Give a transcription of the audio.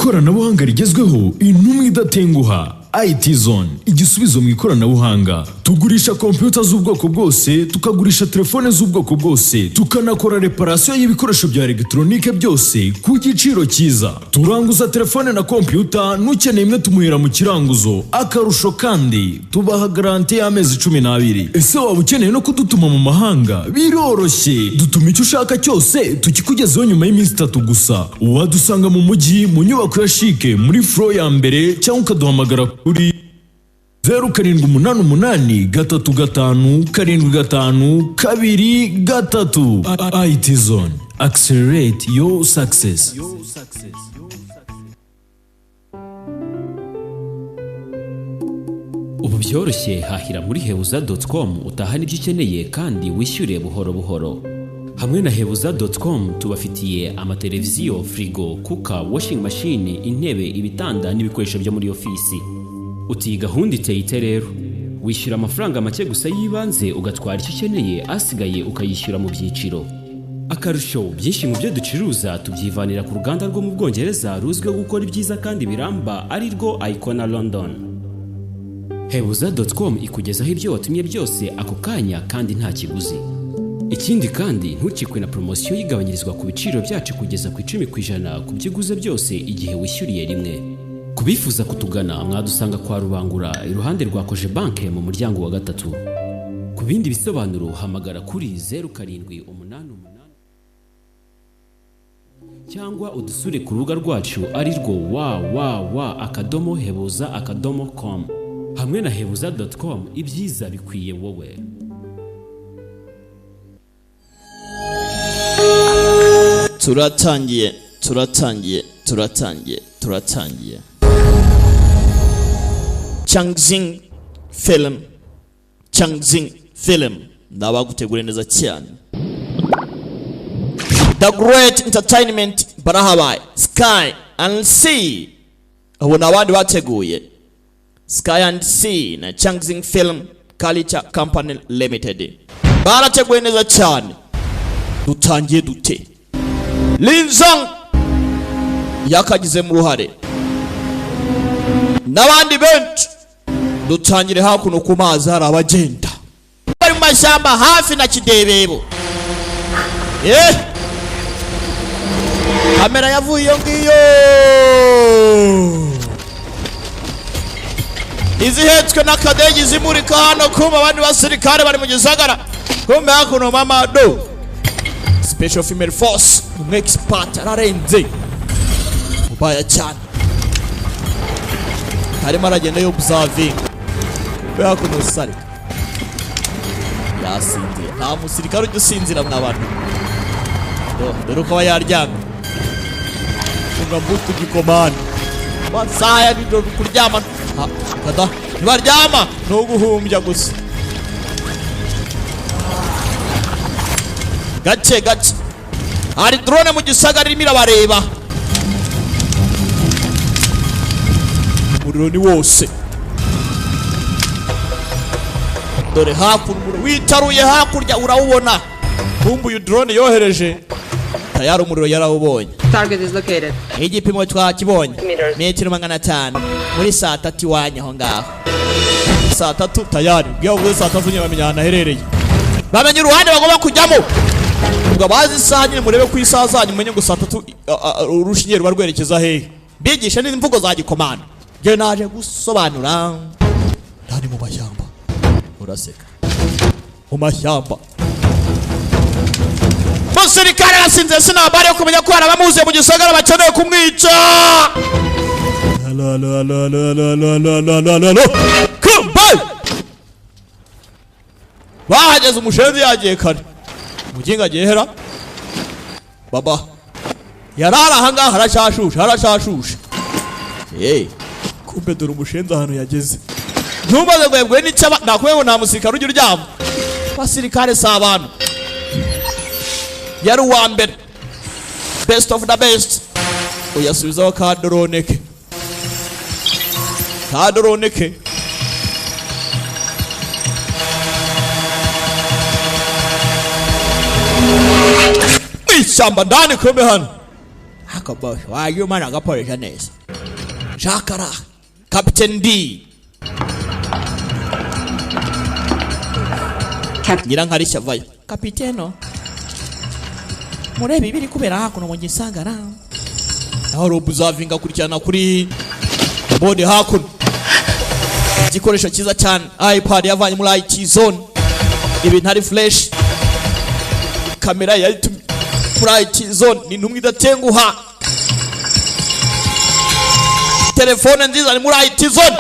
ikoranabuhanga rigezweho, intumwa idatenguha. IT Zone, igisubizo mu ikoranabuhanga. Tugurisha computer z'ubwoko bwose, tukagurisha telefone z'ubwoko bwose, tukanakora reparation y'ibikoresho bya electronique byose ku giciro cyiza. Turanguza telefone na computer, nukeneye imwe tumuhera mu kiranguzo. Akarusho kandi tubaha garantie y'amezi 12. Ese waba ukeneye no kudutuma mu mahanga? Biroroshye. Dutuma icyo ushaka cyose tukikugezeho nyuma y'iminsi 3 gusa. Wadusanga mu mujyi mu nyubako ya Chic muri floor ya mbere, cyangwa ukaduhamagara kuri 0785757523. IT Zone, accelerate your success. Ubu byoroshye, hahira muri hebuza.com utahana ibyo ukeneye kandi wishyure buhoro buhoro. Hamwe na hebuza.com tubafitiye amateleviziyo, frigo, kuka, washing machine, intebe, ibitanda n'ibikoresho byo muri ofisi. Uti gahunda iteye rero, wishyura amafaranga make gusa yibanze ugatwara icyo ukeneye, asigaye ukayishyura mu byiciro. Akarusho, byinshi mu byo ducuruza tubyivanira ku ruganda rwo mu Bwongereza ruzwiho gukora ibyiza kandi biramba, ari rwo Icona London. Hebuza.com ikugezaho ibyo watumye byose ako kanya kandi nta kiguzi. Ikindi kandi ntukikwe na promosiyo yigabanyirizwa ku biciro byacu kugeza ku 10% ku byiguze byose igihe wishyuriye rimwe. Kubifuza kutugana mwadusanga kwa Rubangura iruhande rwa Koje Bank mu muryango wa 3. Ku bindi bisobanuro hamagara kuri 0788 cyangwa udusure ku rubuga rwacu ari rwo www.hebuza.com. Hamwe na hebuza.com ibyiza bikwiye wowe. Turatangiye. Changzing film ndabagutegura neza cyane. The Great Entertainment barahabaye Sky and Sea, abo nabandi bateguye Sky and Sea na Changzing Film Culture Company Limited barateguye neza cyane. Dutangiye dute? Linzong yakagize mu ruhare n'abandi benshi. Dutangire hakuno ku mazi hari abagenda bari mu mashyamba hafi na Kidebebo. Kamera yavuye iyo ngiyo izihetswe n'akadege zimurika hano kuma abandi basirikare bari mu gisagara. Kumbe hakuno mama do Special Female Force expert ararenze ubaya cyane, harimo aragenda yo observing hakuno sare yasindiye. Nta musirikare ujya usinzira mw'abantu. Dore uko yaryamye unga mbuto gikomani basaya nido kuryama kada nibaryama no guhumbya gusa gace. Hari drone mu gisagara irimo irabareba. Umuriro ni wose. Dore hakurya witaruye hakurya urawubona. Kumbuye drone yohereje tayari umuriro yarawubonye. Target is located. Igipimo twakibonye metero 500 muri saa 3 iwanya aho ngaho. Saa 3 tayari bwiye saa 3 nyuma bamenyana herereye. Bamenye uruhande bagomba kujyamo. Ubwo bazi saa nyine murebe ku isaha zanyu menye ngo saa 3 urushinye ruba rwerekeza hehe. Bigisha n'imvugo za gikomana. Je naje gusobanura ndani mu mashyamba. Uraseka mu mashyamba. Musirikare arasinze sinabari yo kumenya ko arabamuze mu gisagara bakeneye kumwica. Kumbe bahageze umushenzi yagiye kare. Muginga agihera baba yarara hanga harashashusha. Kumbe dore umushenzi hano yageze. Ntumaze gwebwe n'icaba nakweho nta musirikare ujya uryama. Basirikare sabana yari uwa mbere, best of the best. Uyasubizaho ka drone ke. Ishyamba ndani kumbe hano hako boy wayo mana agaporesha neza Jakara Captain D ngira nkarisha vayo kapiteno murebe ibiri kubera hakuno mu gisagara naho robuzavinga kurikirana kuri bode hakuno igikoresho cyiza cyane iPad yavanye muri IT zone ibintu ari flash kamera yari muri IT zone ni ntumwe idatenguha telefone nziza ni muri IT zone